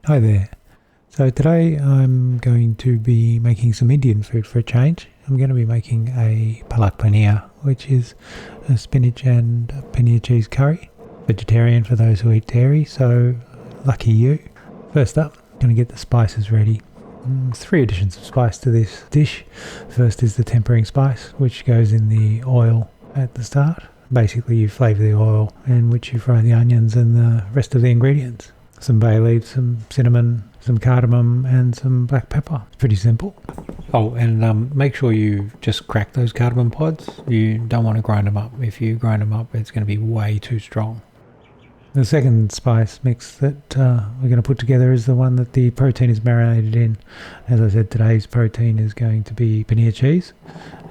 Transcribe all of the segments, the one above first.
Hi there. So today I'm going to be making some Indian food for a change. I'm going to be making a Palak Paneer, which is a spinach and paneer cheese curry. Vegetarian for those who eat dairy, so lucky you. First up, I'm going to get the spices ready. 3 additions of spice to this dish. First is the tempering spice, which goes in the oil at the start. Basically you flavour the oil in which you fry the onions and the rest of the ingredients. Some bay leaves, some cinnamon, some cardamom and some black pepper. Pretty simple. Oh, and make sure you just crack those cardamom pods. You don't want to grind them up. If you grind them up, it's going to be way too strong. The second spice mix that we're going to put together is the one that the protein is marinated in. As I said, today's protein is going to be paneer cheese.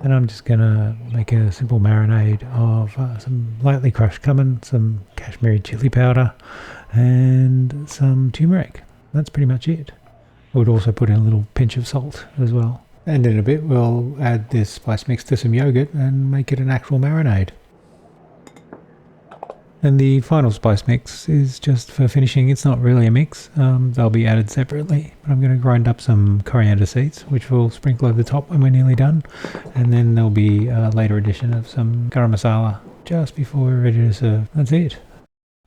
And I'm just going to make a simple marinade of some lightly crushed cumin, some Kashmiri chili powder, and some turmeric. That's pretty much it. I would also put in a little pinch of salt as well. And in a bit we'll add this spice mix to some yogurt and make it an actual marinade. And the final spice mix is just for finishing. It's not really a mix. They'll be added separately. But I'm going to grind up some coriander seeds, which we'll sprinkle over the top when we're nearly done. And then there'll be a later addition of some garam masala just before we're ready to serve. That's it.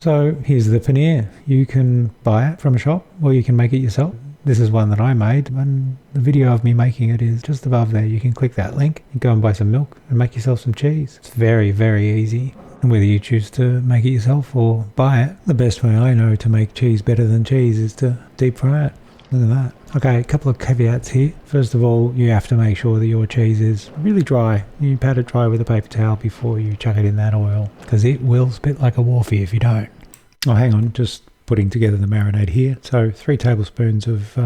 So here's the paneer. You can buy it from a shop or you can make it yourself. This is one that I made, and the video of me making it is just above there. You can click that link and go and buy some milk and make yourself some cheese. It's very, very easy. And whether you choose to make it yourself or buy it, the best way I know to make cheese better than cheese is to deep fry it. Look at that. Okay, a couple of caveats here. First of all, you have to make sure that your cheese is really dry. You pat it dry with a paper towel before you chuck it in that oil, because it will spit like a wharfie if you don't. Oh, hang on, just putting together the marinade here. So 3 tablespoons of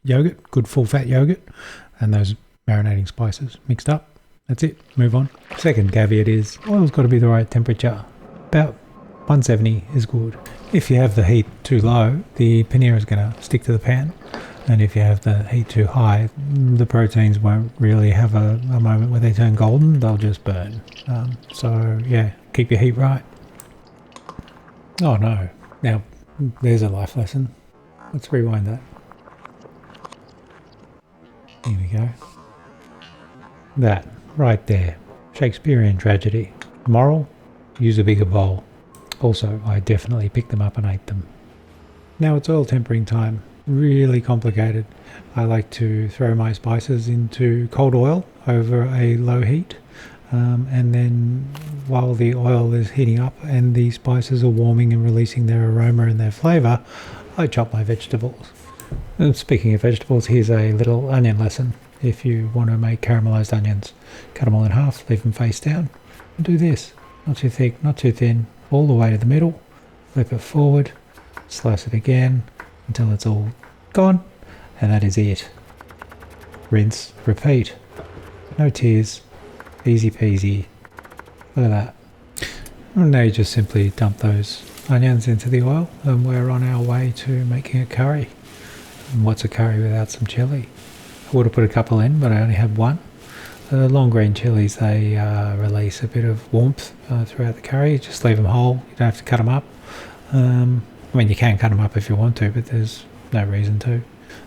yogurt, good full fat yogurt, and those marinating spices mixed up. That's it, move on. Second caveat is oil's got to be the right temperature. About 170 is good. If you have the heat too low, the paneer is going to stick to the pan. And if you have the heat too high, the proteins won't really have a moment where they turn golden, they'll just burn. So yeah, keep your heat right. Oh no, now there's a life lesson. Let's rewind that. Here we go. That, right there. Shakespearean tragedy. Moral, use a bigger bowl. Also, I definitely picked them up and ate them. Now it's oil tempering time. Really complicated. I like to throw my spices into cold oil over a low heat. And then while the oil is heating up and the spices are warming and releasing their aroma and their flavour, I chop my vegetables. And speaking of vegetables, here's a little onion lesson. If you want to make caramelised onions, cut them all in half, leave them face down, and do this. Not too thick, not too thin, all the way to the middle, flip it forward, slice it again until it's all gone, and that is it. Rinse, repeat. No tears, easy peasy. Look at that. And now you just simply dump those onions into the oil and we're on our way to making a curry. And what's a curry without some chilli? I would have put a couple in, but I only have one. The long green chilies, they release a bit of warmth throughout the curry. Just leave them whole. You don't have to cut them up. I mean, you can cut them up if you want to, but there's no reason to.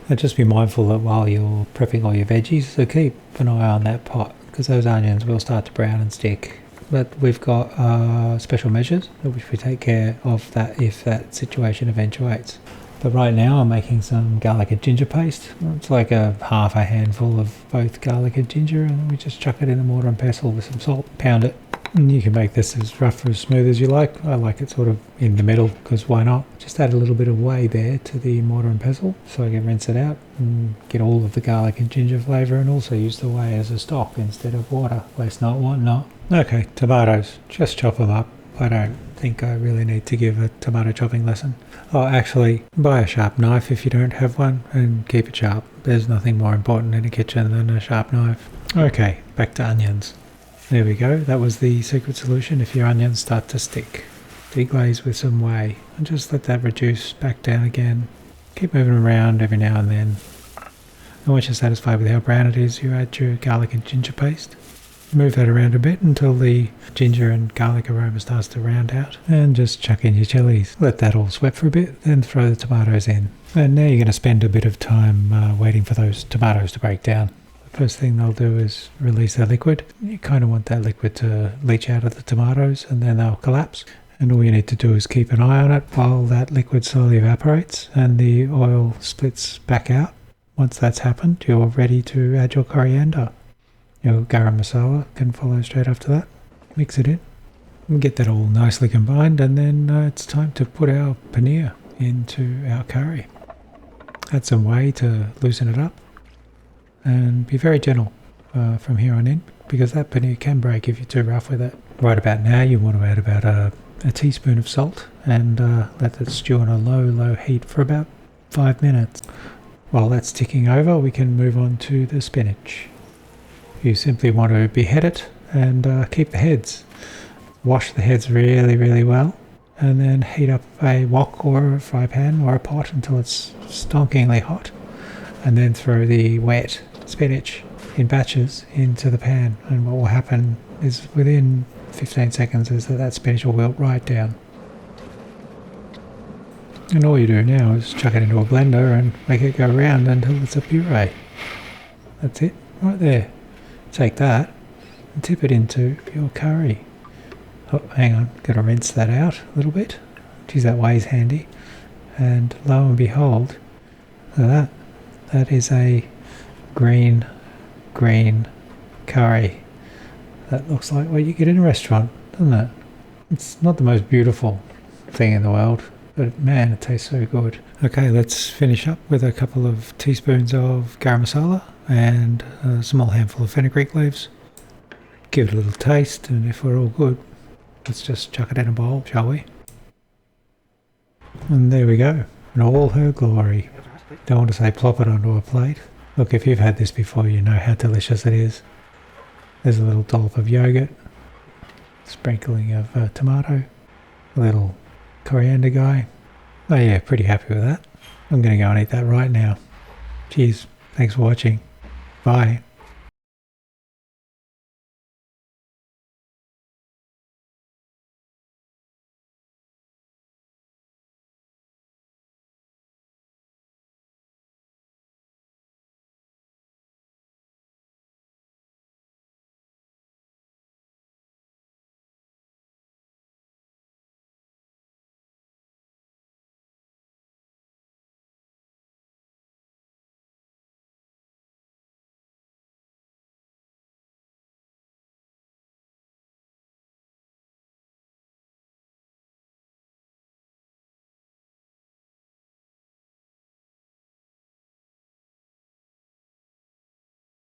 And just be mindful that while you're prepping all your veggies, so keep an eye on that pot, because those onions will start to brown and stick. But we've got special measures which we take care of that if that situation eventuates. But right now I'm making some garlic and ginger paste. It's like half a handful of both garlic and ginger, and we just chuck it in a mortar and pestle with some salt, pound it. And you can make this as rough or as smooth as you like. I like it sort of in the middle, because why not? Just add a little bit of whey there to the mortar and pestle so I can rinse it out and get all of the garlic and ginger flavour, and also use the whey as a stock instead of water. Waste not, want not. Okay, tomatoes, just chop them up. I don't think I really need to give a tomato chopping lesson. Oh, actually, buy a sharp knife if you don't have one, and keep it sharp. There's nothing more important in a kitchen than a sharp knife. Okay, back to onions. There we go, that was the secret solution if your onions start to stick. Deglaze with some whey, and just let that reduce back down again. Keep moving around every now and then. And once you're satisfied with how brown it is, you add your garlic and ginger paste. Move that around a bit until the ginger and garlic aroma starts to round out, and just chuck in your chilies. Let that all sweat for a bit, then throw the tomatoes in. And now you're going to spend a bit of time waiting for those tomatoes to break down. The first thing they'll do is release their liquid. You kind of want that liquid to leach out of the tomatoes and then they'll collapse. And all you need to do is keep an eye on it while that liquid slowly evaporates and the oil splits back out. Once that's happened, you're ready to add your coriander. Your garam masala can follow straight after that. Mix it in and get that all nicely combined, and then it's time to put our paneer into our curry. Add some whey to loosen it up and be very gentle from here on in, because that paneer can break if you're too rough with it. Right about now you want to add about a teaspoon of salt and let that stew on a low heat for about 5 minutes. While that's ticking over, we can move on to the spinach. You simply want to behead it and keep the heads. Wash the heads really well, and then heat up a wok or a fry pan or a pot until it's stonkingly hot, and then throw the wet spinach in batches into the pan. And what will happen is within 15 seconds is that spinach will wilt right down. And all you do now is chuck it into a blender and make it go round until it's a puree. That's it, right there. Take that and tip it into your curry. Oh, hang on, gotta rinse that out a little bit. Geez, that way's handy. And lo and behold, look at that. That is a green curry. That looks like what you get in a restaurant, doesn't it? It's not the most beautiful thing in the world, but man, it tastes so good. Okay, let's finish up with a couple of teaspoons of garam masala and a small handful of fenugreek leaves. Give it a little taste, and if we're all good, let's just chuck it in a bowl, shall we? And there we go, in all her glory. Don't want to say plop it onto a plate. Look, if you've had this before, you know how delicious it is. There's a little dollop of yogurt, sprinkling of tomato, a little coriander guy. Oh yeah, pretty happy with that. I'm going to go and eat that right now. Cheers, thanks for watching. Bye.